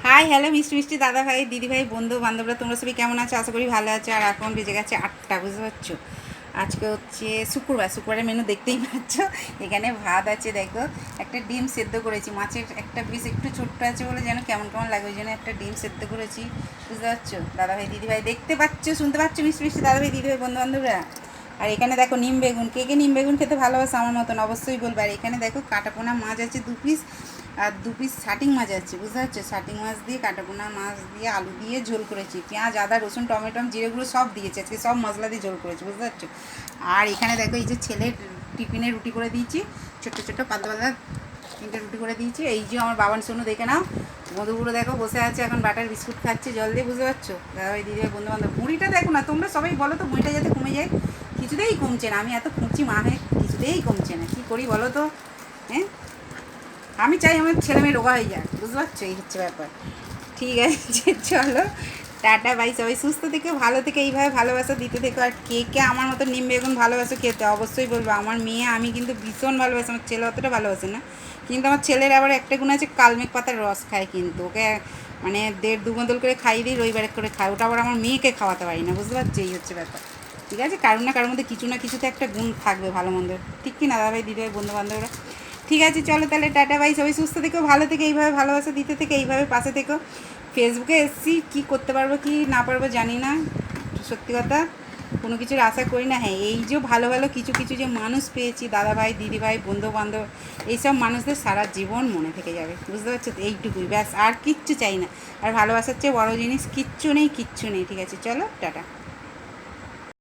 Hi hello মিষ্টি মিষ্টি দাদা ভাই দিদি ভাই বন্ধু বান্ধবরা তোমরা সবাই কেমন আছো? আশা করি ভালো আছো। আর এখন বেজে গেছে 8টা, বুঝতে পারছো? আজকে হচ্ছে শুক্রবারের মেনু দেখতেই পাচ্ছ। এখানে ভাত আছে, দেখো একটা ডিম সেদ্ধ করেছি, মাছের একটা পিস একটু ছোট্ট আছে বলে যেন কেমন কেমন লাগে, ওই জন্য একটা ডিম সেদ্ধ করেছি, বুঝতে পারছো? দাদা ভাই দিদি ভাই দেখতে পাচ্ছ, শুনতে পাচ্ছ মিষ্টি মিষ্টি দাদা ভাই দিদি ভাই বন্ধু বান্ধবরা। আর এখানে দেখো নিম বেগুন, কে কে নিম বেগুন খেতে ভালোবাসে আমার মতন অবশ্যই বলবে। আর এখানে দেখো কাটাপোনা মাছ আছে 2 পিস, আর 2 পিস শাটিং মাছ আছে, বুঝতে পারছো? শাটিং মাছ দিয়ে কাটাপোনা মাছ দিয়ে আলু দিয়ে ঝোল করেছি, পেঁয়াজ আদা রসুন টমেটো জিরেগুলো সব দিয়েছি, আজকে সব মশলা দিয়ে ঝোল করেছি, বুঝতে পারছো? আর এখানে দেখো এই যে ছেলের টিফিনে রুটি করে দিয়েছি, ছোট্টো ছোট্টো পাতলা পাতলা 3টে রুটি করে দিয়েছি। এই যে আমার বাবান সোনু দেখে নাও, মধুগুলো দেখো বসে আছে এখন বাটার বিস্কুট খাচ্ছে জল দিয়ে, বুঝতে পারছো? দাদাভাই দিদিভাই বন্ধু বান্ধব। মুড়িটা দেখো না, তোমরা সবাই বলো তো মুড়িটা যাতে কমে যায়, কিছুতেই কমছে না। আমি এত খুঁজছি মা হয়ে, কিছুতেই কমছে না, কী করি বলো তো? হ্যাঁ, আমি চাই আমার ছেলে মেয়ে রোগা হয়ে যাক, বুঝতে পারছো? এই হচ্ছে ব্যাপার। ঠিক আছে চলো, টাটা বাই, সবাই সুস্থ থেকে ভালো থেকে এইভাবে ভালোবাসা দিতে থেকো। আর কে কে আমার মতো নিম বেগুন ভালোবাসো খেতে অবশ্যই বলবো। আমার মেয়ে আমি কিন্তু ভীষণ ভালোবাসি, আমার ছেলে অতটা ভালোবাসে না, কিন্তু আমার ছেলের আবার একটা গুণ আছে, কালমেঘ পাতার রস খায়, কিন্তু ওকে মানে 1.5-2 বোতল করে খাইয়ে দিই, রবিবারে করে খায়, ওটা আবার আমার মেয়েকে খাওয়াতে পারি না, বুঝতে পারছি? এই হচ্ছে ব্যাপার। ঠিক আছে, কারণ না কারোর মধ্যে কিছু না কিছুতে একটা গুণ থাকবে ভালো মন্দ, ঠিক কি না দাদাভাই দিদিভাই বন্ধু বান্ধবরা? ঠিক আছে চলো তাহলে, টাটা বাই, সবাই সুস্থ থেকো ভালো থেকে এইভাবে ভালোবাসা দিতে থেকে এইভাবে পাশে থেকো। ফেসবুকে এসছি, কী করতে পারবো কি না পারবো জানি না, সত্যি কথা কোনো কিছুর আশা করি না। হ্যাঁ, এই যে ভালো ভালো কিছু কিছু যে মানুষ পেয়েছি, দাদাভাই দিদিভাই বন্ধু বান্ধব, এইসব মানুষদের সারা জীবন মনে থেকে যাবে, বুঝতে পারছো? তো এইটুকুই ব্যাস, আর কিচ্ছু চাই না। আর ভালোবাসার চেয়ে বড়ো জিনিস কিচ্ছু নেই, কিচ্ছু নেই। ঠিক আছে চলো, টাটা।